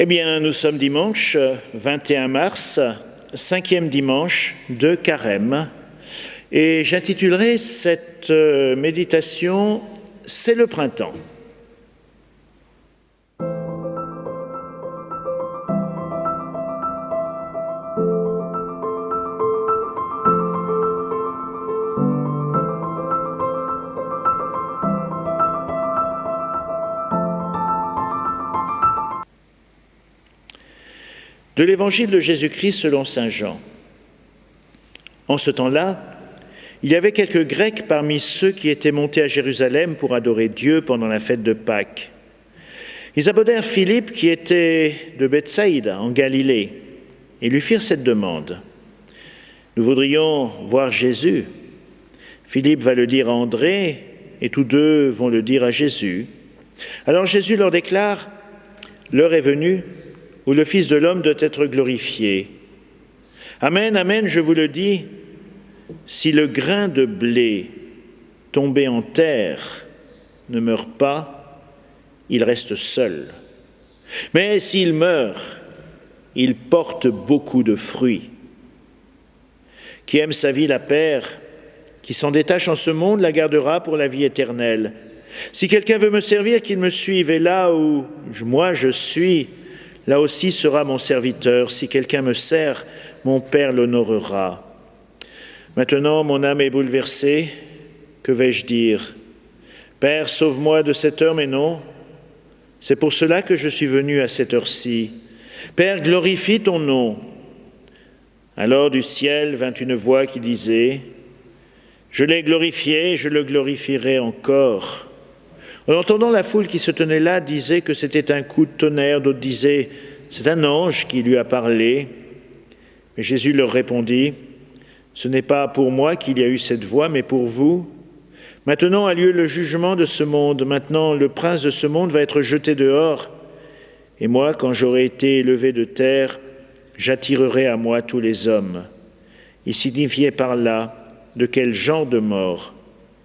Eh bien, nous sommes dimanche 21 mars, 5e dimanche de Carême, et j'intitulerai cette méditation « C'est le printemps ». De l'évangile de Jésus-Christ selon saint Jean. En ce temps-là, il y avait quelques Grecs parmi ceux qui étaient montés à Jérusalem pour adorer Dieu pendant la fête de Pâques. Ils abordèrent Philippe qui était de Bethsaïda, en Galilée, et lui firent cette demande. « Nous voudrions voir Jésus. » Philippe va le dire à André, et tous deux vont le dire à Jésus. Alors Jésus leur déclare « L'heure est venue, où le Fils de l'homme doit être glorifié. Amen, amen, je vous le dis, si le grain de blé tombé en terre ne meurt pas, il reste seul. Mais s'il meurt, il porte beaucoup de fruits. Qui aime sa vie la perd, qui s'en détache en ce monde la gardera pour la vie éternelle. Si quelqu'un veut me servir, qu'il me suive, et là où moi je suis, là aussi sera mon serviteur. Si quelqu'un me sert, mon Père l'honorera. Maintenant, mon âme est bouleversée. Que vais-je dire? Père, sauve-moi de cette heure, mais non. C'est pour cela que je suis venu à cette heure-ci. Père, glorifie ton nom. Alors du ciel vint une voix qui disait « Je l'ai glorifié, je le glorifierai encore. » En entendant la foule qui se tenait là, disait que c'était un coup de tonnerre, d'autres disaient « C'est un ange qui lui a parlé. » Mais Jésus leur répondit « Ce n'est pas pour moi qu'il y a eu cette voix, mais pour vous. Maintenant a lieu le jugement de ce monde. Maintenant, le prince de ce monde va être jeté dehors. Et moi, quand j'aurai été élevé de terre, j'attirerai à moi tous les hommes. » Il signifiait par là de quel genre de mort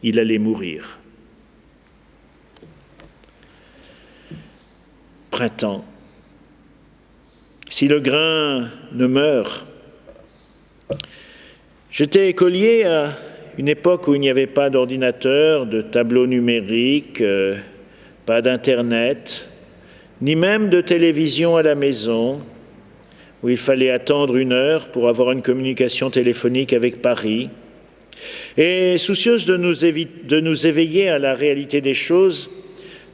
il allait mourir. Printemps. Si le grain ne meurt. J'étais écolier à une époque où il n'y avait pas d'ordinateur, de tableau numérique, pas d'internet, ni même de télévision à la maison, où il fallait attendre 1 heure pour avoir une communication téléphonique avec Paris. Et soucieuse de nous éveiller à la réalité des choses,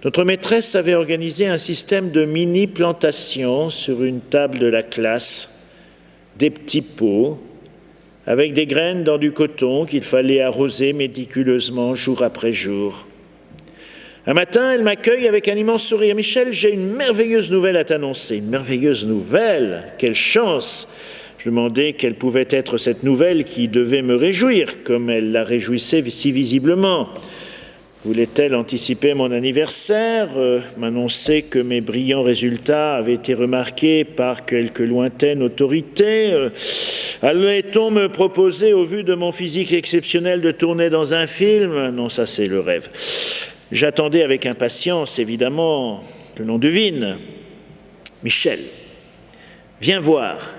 notre maîtresse avait organisé un système de mini-plantations sur une table de la classe, des petits pots, avec des graines dans du coton qu'il fallait arroser méticuleusement jour après jour. Un matin, elle m'accueille avec un immense sourire. « Michel, j'ai une merveilleuse nouvelle à t'annoncer. » Une merveilleuse nouvelle? Quelle chance! Je demandais quelle pouvait être cette nouvelle qui devait me réjouir, comme elle la réjouissait si visiblement. Voulait-elle anticiper mon anniversaire, m'annoncer que mes brillants résultats avaient été remarqués par quelque lointaine autorité? Allait-on me proposer, au vu de mon physique exceptionnel, de tourner dans un film? Non, ça c'est le rêve. J'attendais avec impatience, évidemment, que l'on devine. « Michel, viens voir,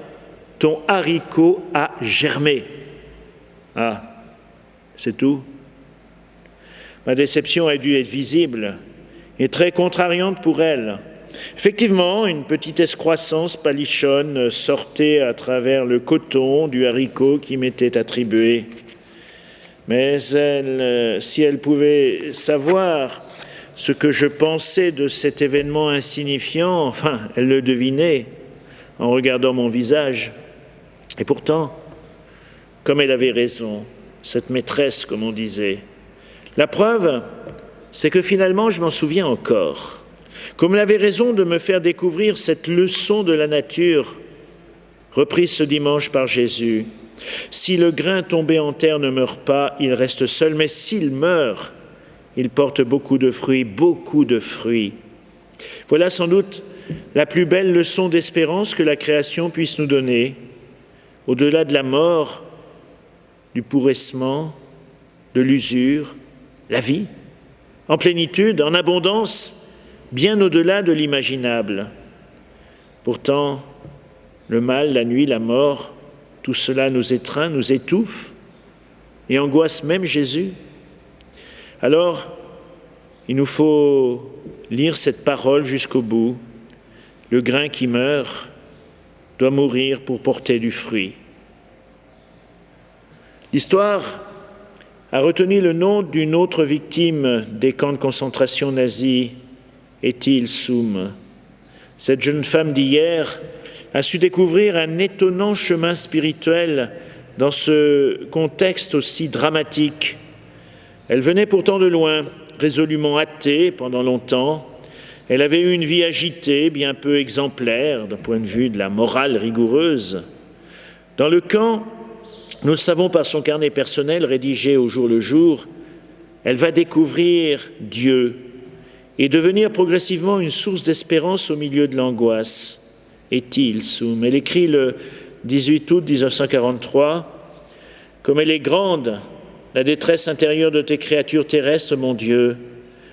ton haricot a germé. » Ah, c'est tout? Ma déception a dû être visible et très contrariante pour elle. Effectivement, une petite excroissance palichonne sortait à travers le coton du haricot qui m'était attribué. Mais elle, si elle pouvait savoir ce que je pensais de cet événement insignifiant, enfin, elle le devinait en regardant mon visage. Et pourtant, comme elle avait raison, cette maîtresse, comme on disait, la preuve, c'est que finalement, je m'en souviens encore. Comme elle avait raison de me faire découvrir cette leçon de la nature, reprise ce dimanche par Jésus. Si le grain tombé en terre ne meurt pas, il reste seul, mais s'il meurt, il porte beaucoup de fruits, beaucoup de fruits. Voilà sans doute la plus belle leçon d'espérance que la création puisse nous donner, au-delà de la mort, du pourrissement, de l'usure, la vie, en plénitude, en abondance, bien au-delà de l'imaginable. Pourtant, le mal, la nuit, la mort, tout cela nous étreint, nous étouffe et angoisse même Jésus. Alors, il nous faut lire cette parole jusqu'au bout. Le grain qui meurt doit mourir pour porter du fruit. L'histoire a retenu le nom d'une autre victime des camps de concentration nazis, Ethel Soum. Cette jeune femme d'hier a su découvrir un étonnant chemin spirituel dans ce contexte aussi dramatique. Elle venait pourtant de loin, résolument athée pendant longtemps. Elle avait eu une vie agitée, bien peu exemplaire d'un point de vue de la morale rigoureuse. Dans le camp, nous le savons par son carnet personnel rédigé au jour le jour, elle va découvrir Dieu et devenir progressivement une source d'espérance au milieu de l'angoisse. Ethel Soum. Elle écrit le 18 août 1943 « Comme elle est grande, la détresse intérieure de tes créatures terrestres, mon Dieu.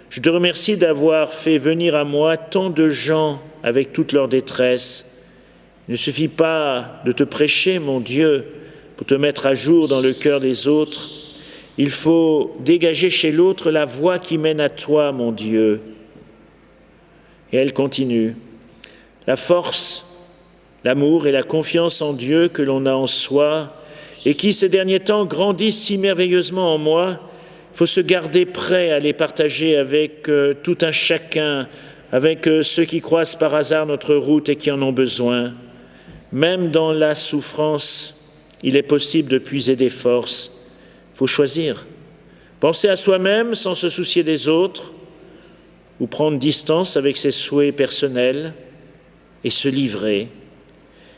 Je te remercie d'avoir fait venir à moi tant de gens avec toute leur détresse. Il ne suffit pas de te prêcher, mon Dieu, pour te mettre à jour dans le cœur des autres. Il faut dégager chez l'autre la voie qui mène à toi, mon Dieu. » Et elle continue. « La force, l'amour et la confiance en Dieu que l'on a en soi et qui, ces derniers temps, grandissent si merveilleusement en moi, il faut se garder prêt à les partager avec tout un chacun, avec ceux qui croisent par hasard notre route et qui en ont besoin. Même dans la souffrance, il est possible de puiser des forces. Il faut choisir. Penser à soi-même sans se soucier des autres, ou prendre distance avec ses souhaits personnels et se livrer.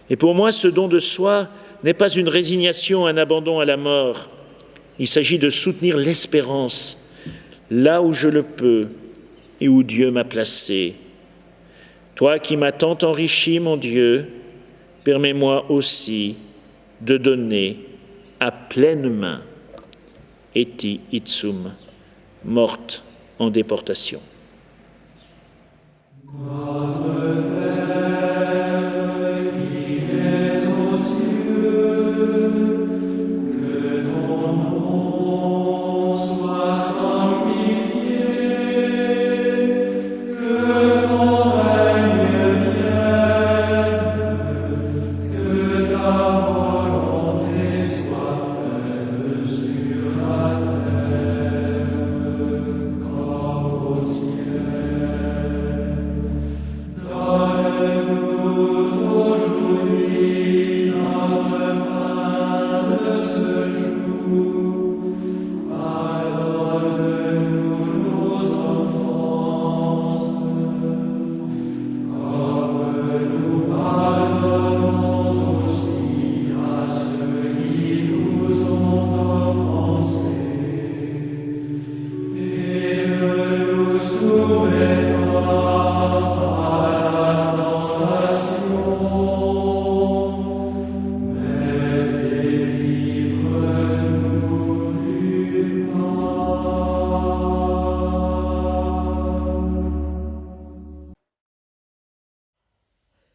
Et pour moi, ce don de soi n'est pas une résignation, un abandon à la mort. Il s'agit de soutenir l'espérance, là où je le peux et où Dieu m'a placé. Toi qui m'as tant enrichi, mon Dieu, permets-moi aussi de donner à pleine main. Ethel Soum, morte en déportation.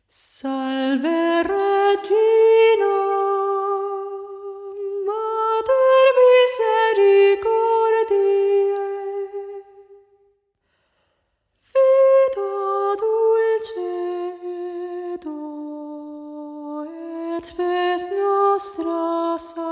Salve Regina, Mater misericordiae, vita dulcedo et spes nostra